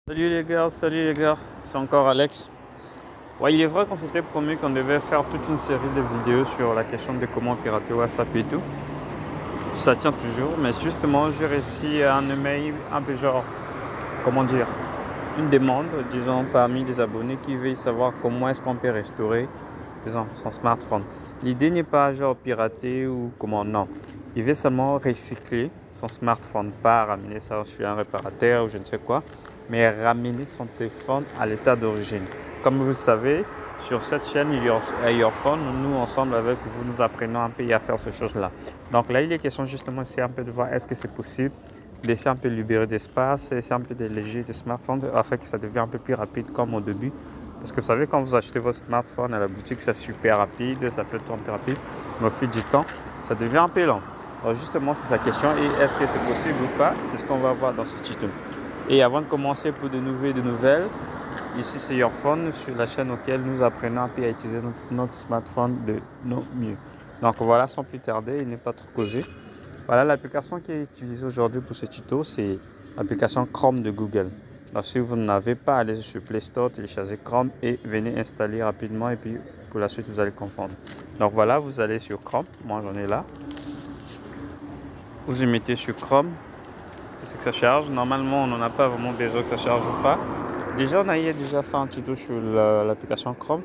Salut les gars, c'est encore Alex. Ouais, il est vrai qu'on s'était promis qu'on devait faire toute une série de vidéos sur la question de comment pirater WhatsApp et tout. Ça tient toujours, mais justement, j'ai réussi à un email un peu genre, comment dire, une demande, disons, parmi des abonnés qui veulent savoir comment est-ce qu'on peut restaurer, disons, son smartphone. L'idée n'est pas genre pirater ou comment, non. Il veut seulement recycler son smartphone, pas ramener ça chez un réparateur ou je ne sais quoi, mais ramener son téléphone à l'état d'origine. Comme vous le savez, sur cette chaîne Your Phone, nous ensemble avec vous, nous apprenons un peu à faire ces choses-là. Donc là, il est question justement, c'est un peu de voir est-ce que c'est possible laisser un peu libérer d'espace, laisser un peu de léger de smartphone afin que ça devienne un peu plus rapide comme au début. Parce que vous savez, quand vous achetez votre smartphone à la boutique, c'est super rapide, ça fait tout un peu rapide, mais au fil du temps, ça devient un peu lent. Alors justement, c'est sa question et est-ce que c'est possible ou pas? C'est ce qu'on va voir dans ce tuto. Et avant de commencer pour de nouvelles, ici c'est Your Phone, sur la chaîne auquel nous apprenons un peu à utiliser notre smartphone de nos mieux. Donc voilà, sans plus tarder, il n'est pas trop causé. Voilà, l'application qui est utilisée aujourd'hui pour ce tuto, c'est l'application Chrome de Google. Donc si vous n'avez pas, allez sur Play Store, téléchargez Chrome et venez installer rapidement et puis pour la suite vous allez comprendre. Donc voilà, vous allez sur Chrome, moi j'en ai là. Vous y mettez sur Chrome, c'est que ça charge. Normalement, on n'en a pas vraiment besoin que ça charge ou pas. Déjà, on a déjà fait un tuto sur l'application Chrome.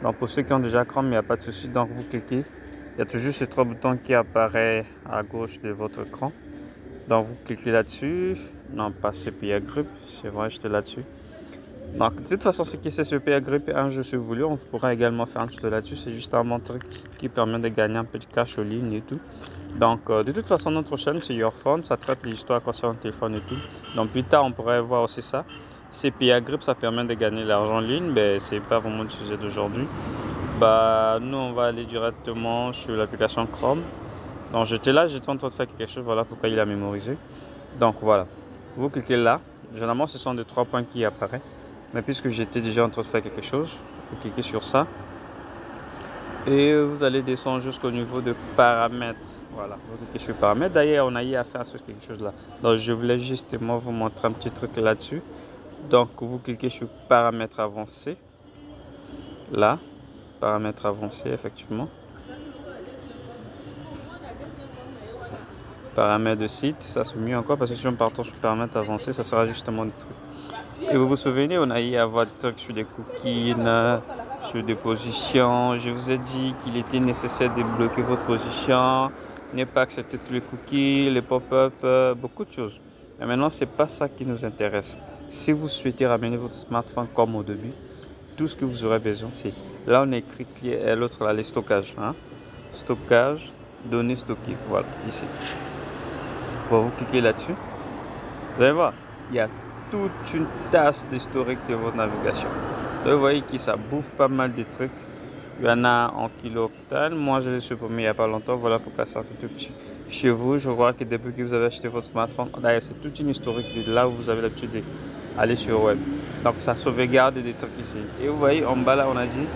Donc, pour ceux qui ont déjà Chrome, il n'y a pas de souci. Donc, vous cliquez. Il y a toujours ces trois boutons qui apparaissent à gauche de votre écran. Donc, vous cliquez là-dessus. Non, pas CPA Grip. C'est vrai, j'étais là-dessus. Donc, de toute façon, ce qui est CPA Grip et un jeu si vous voulez, on pourra également faire un tuto là-dessus. C'est juste un truc qui permet de gagner un peu de cash en ligne et tout. Donc, de toute façon, notre chaîne, c'est Your Phone. Ça traite l'histoire concernant le téléphone et tout. Donc, plus tard, on pourrait voir aussi ça. CPA Grip, ça permet de gagner l'argent en ligne. Mais c'est pas vraiment le sujet d'aujourd'hui. Nous, on va aller directement sur l'application Chrome. Donc, j'étais en train de faire quelque chose. Voilà pourquoi il a mémorisé. Donc, voilà. Vous cliquez là. Généralement, ce sont les trois points qui apparaissent. Mais puisque j'étais déjà en train de faire quelque chose, vous cliquez sur ça. Et vous allez descendre jusqu'au niveau de paramètres. Voilà, vous cliquez sur paramètres. D'ailleurs, on a eu à faire sur quelque chose là. Donc, je voulais justement vous montrer un petit truc là-dessus. Donc, vous cliquez sur paramètres avancés. Là, paramètres avancés, effectivement. Paramètres de site, ça c'est mieux encore parce que si on part sur paramètres avancés, ça sera justement des trucs. Et vous vous souvenez, on a eu à voir des trucs sur des cookies, sur des positions. Je vous ai dit qu'il était nécessaire de bloquer votre position, ne pas accepter tous les cookies, les pop-up, beaucoup de choses. Mais maintenant, c'est pas ça qui nous intéresse. Si vous souhaitez ramener votre smartphone comme au début, tout ce que vous aurez besoin, c'est là on a écrit l'autre là, les stockages. Hein? Stockage, données stockées. Voilà, ici. Bon, vous cliquez là-dessus. Vous allez voir, il y a toute une tasse d'historique de votre navigation. Là, vous voyez que ça bouffe pas mal de trucs. Il y en a en kilo-octane. Moi, je l'ai supprimé il n'y a pas longtemps. Voilà pourquoi c'est un peu tout petit. Chez vous, je vois que depuis que vous avez acheté votre smartphone, d'ailleurs, c'est toute une historique de là où vous avez l'habitude d'aller sur le web. Donc, ça sauvegarde des trucs ici. Et vous voyez, en bas là, on a dit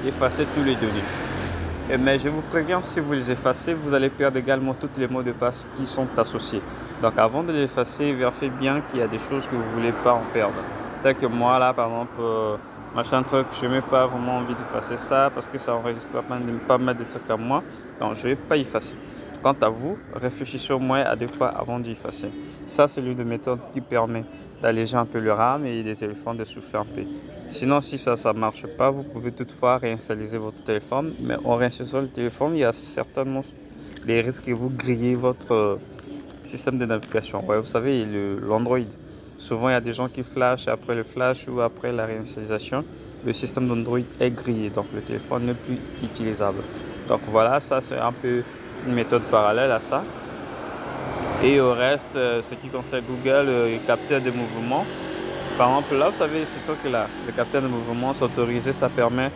effacer tous les données. Mais je vous préviens, si vous les effacez, vous allez perdre également tous les mots de passe qui sont associés. Donc avant de les effacer, vérifiez bien qu'il y a des choses que vous ne voulez pas en perdre. Tel que moi là, par exemple, machin truc, je n'ai pas vraiment envie d'effacer ça parce que ça enregistre pas mal de trucs à moi. Donc je ne vais pas effacer. Quant à vous, réfléchissez au moins à deux fois avant d'effacer. Ça, c'est l'une des méthodes qui permet d'alléger un peu le RAM et des téléphones de souffler un peu. Sinon, si ça ne marche pas, vous pouvez toutefois réinitialiser votre téléphone. Mais en réinstallant le téléphone, il y a certainement des risques que vous grillez votre système de navigation. Ouais, vous savez, l'Android. Souvent, il y a des gens qui flashent après le flash ou après la réinitialisation. Le système d'Android est grillé, donc le téléphone n'est plus utilisable. Donc voilà, ça c'est un peu une méthode parallèle à ça. Et au reste, ce qui concerne Google, le capteur de mouvement. Par exemple, là, vous savez, ce truc-là, le capteur de mouvement, s'autoriser, ça permet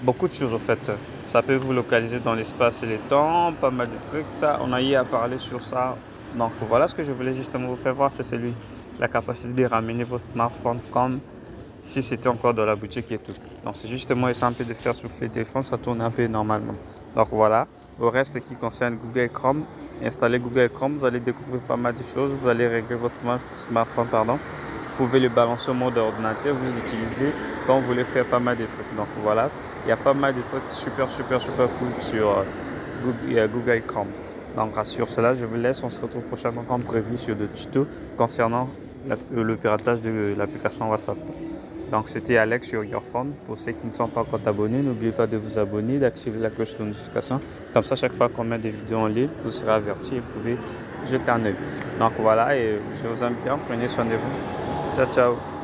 beaucoup de choses, en fait. Ça peut vous localiser dans l'espace et le temps, pas mal de trucs. Ça, on a eu à parler sur ça. Donc, voilà ce que je voulais justement vous faire voir, c'est celui, la capacité de ramener votre smartphone comme si c'était encore dans la boutique et tout. Donc, c'est justement simple de faire souffler le téléphone, ça tourne un peu normalement. Donc, voilà. Au reste qui concerne Google Chrome, installez Google Chrome, vous allez découvrir pas mal de choses. Vous allez régler votre smartphone, Vous pouvez le balancer au mode ordinateur, vous l'utilisez quand vous voulez faire pas mal de trucs. Donc voilà, il y a pas mal de trucs super cool sur Google Chrome. Donc sur cela, je vous laisse. On se retrouve prochainement comme prévu sur des tutos concernant le piratage de l'application WhatsApp. Donc c'était Alex sur Your Phone. Pour ceux qui ne sont pas encore abonnés, n'oubliez pas de vous abonner, d'activer la cloche de notification. Comme ça, chaque fois qu'on met des vidéos en ligne, vous serez averti et vous pouvez jeter un œil. Donc voilà, et je vous aime bien. Prenez soin de vous. Ciao, ciao.